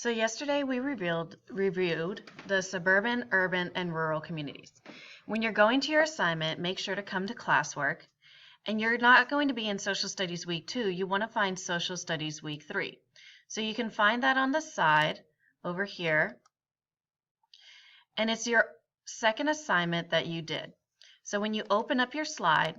So yesterday we reviewed the suburban, urban, and rural communities. When you're going to your assignment, make sure to come to classwork. And you're not going to be in Social Studies Week 2, you want to find Social Studies Week 3. So you can find that on the side over here. And it's your second assignment that you did. So when you open up your slide,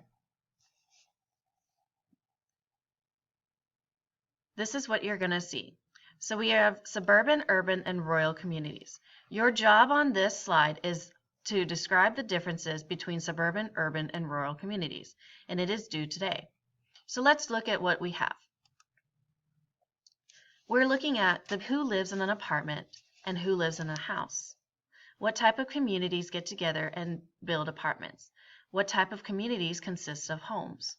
this is what you're going to see. So we have suburban, urban, and rural communities. Your job on this slide is to describe the differences between suburban, urban, and rural communities, and it is due today. So let's look at what we have. We're looking at who lives in an apartment and who lives in a house. What type of communities get together and build apartments? What type of communities consist of homes?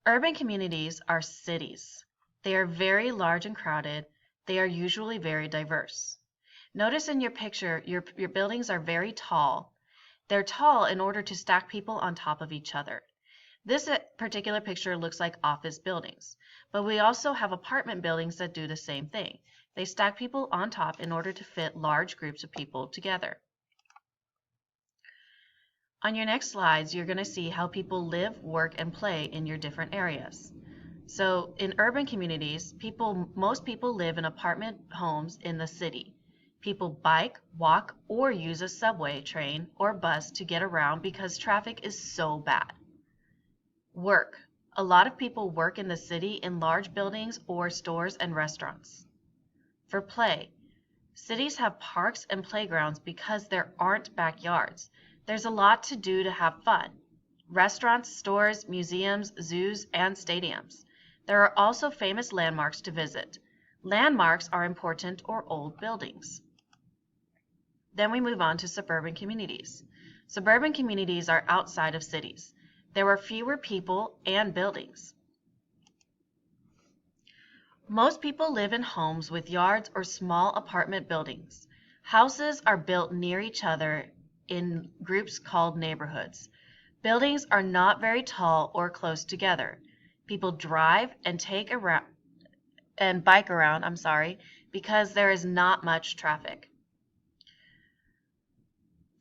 Urban communities are cities. They are very large and crowded. They are usually very diverse. Notice in your picture, your buildings are very tall. They're tall in order to stack people on top of each other. This particular picture looks like office buildings, but we also have apartment buildings that do the same thing. They stack people on top in order to fit large groups of people together. On your next slides, you're going to see how people live, work, and play in your different areas. So in urban communities, most people live in apartment homes in the city. People bike, walk, or use a subway, train, or bus to get around because traffic is so bad. Work. A lot of people work in the city in large buildings or stores and restaurants. For play, cities have parks and playgrounds because there aren't backyards. There's a lot to do to have fun. Restaurants, stores, museums, zoos, and stadiums. There are also famous landmarks to visit. Landmarks are important or old buildings. Then we move on to suburban communities. Suburban communities are outside of cities. There are fewer people and buildings. Most people live in homes with yards or small apartment buildings. Houses are built near each other in groups called neighborhoods. Buildings are not very tall or close together. People drive and bike around, because there is not much traffic.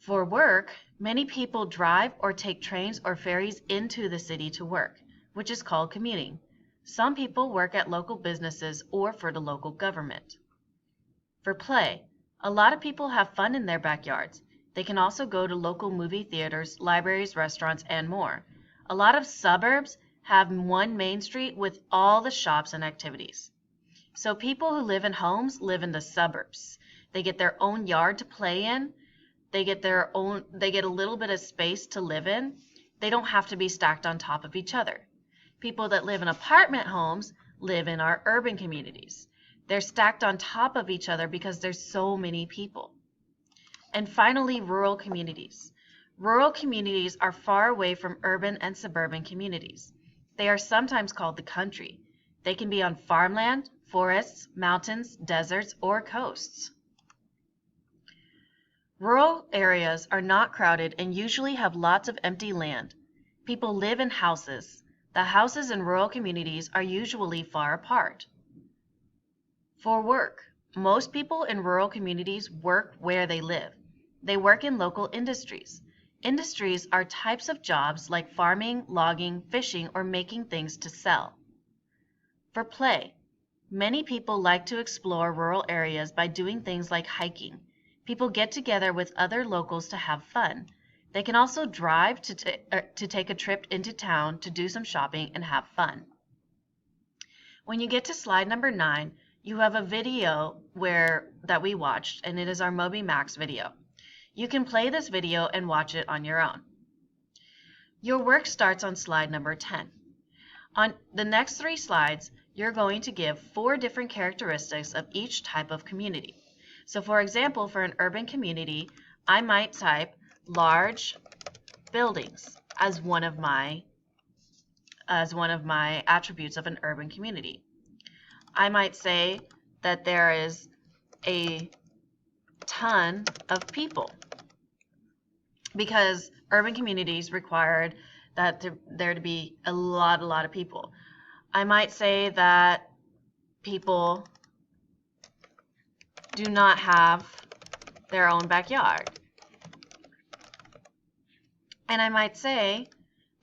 For work, many people drive or take trains or ferries into the city to work, which is called commuting. Some people work at local businesses or for the local government. For play, a lot of people have fun in their backyards. They can also go to local movie theaters, libraries, restaurants, and more. A lot of suburbs have one main street with all the shops and activities. So people who live in homes live in the suburbs. They get their own yard to play in. They get a little bit of space to live in. They don't have to be stacked on top of each other. People that live in apartment homes live in our urban communities. They're stacked on top of each other because there's so many people. And finally, rural communities. Rural communities are far away from urban and suburban communities. They are sometimes called the country. They can be on farmland, forests, mountains, deserts, or coasts. Rural areas are not crowded and usually have lots of empty land. People live in houses. The houses in rural communities are usually far apart. For work, most people in rural communities work where they live. They work in local industries. Industries are types of jobs like farming, logging, fishing, or making things to sell. For play, many people like to explore rural areas by doing things like hiking. People get together with other locals to have fun. They can also drive to take a trip into town to do some shopping and have fun. When you get to slide number 9, you have a video that we watched, and it is our Moby Max video. You can play this video and watch it on your own. Your work starts on slide number 10. On the next 3 slides, you're going to give 4 different characteristics of each type of community. So for example, for an urban community, I might type large buildings as one of my attributes of an urban community. I might say that there is a ton of people because urban communities required that there to be a lot of people. I might say that people do not have their own backyard. And I might say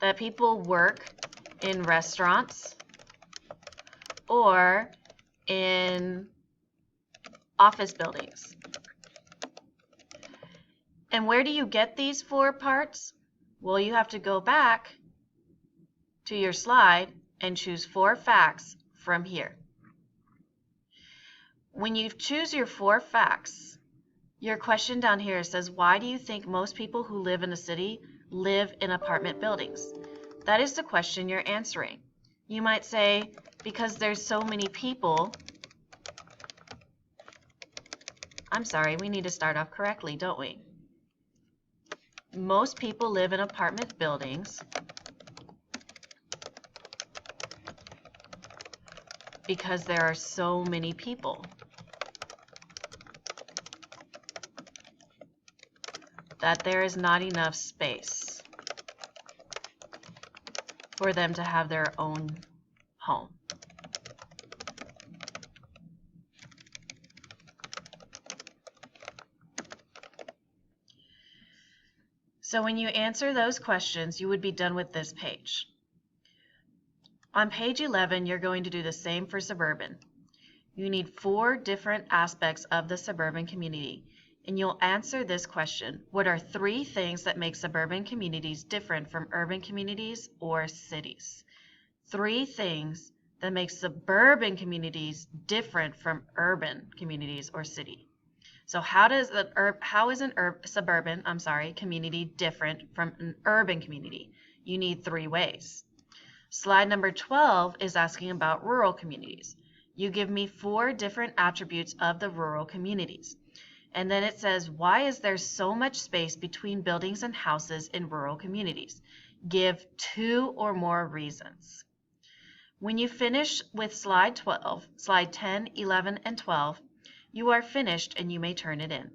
that people work in restaurants or in office buildings. And where do you get these 4 parts? Well, you have to go back to your slide and choose 4 facts from here. When you choose your 4 facts, your question down here says, why do you think most people who live in a city live in apartment buildings? That is the question you're answering. You might say, because there's so many people. I'm sorry, we need to start off correctly, don't we? Most people live in apartment buildings because there are so many people. That there is not enough space for them to have their own home. So when you answer those questions, you would be done with this page. On page 11, you're going to do the same for suburban. You need 4 different aspects of the suburban community, and you'll answer this question. What are 3 things that make suburban communities different from urban communities or cities? 3 things that make suburban communities different from urban communities or city. So how is an suburban community different from an urban community? You need 3 ways. Slide number 12 is asking about rural communities. You give me 4 different attributes of the rural communities. And then it says, why is there so much space between buildings and houses in rural communities? Give 2 or more reasons. When you finish with slide 10, 11, and 12, you are finished and you may turn it in.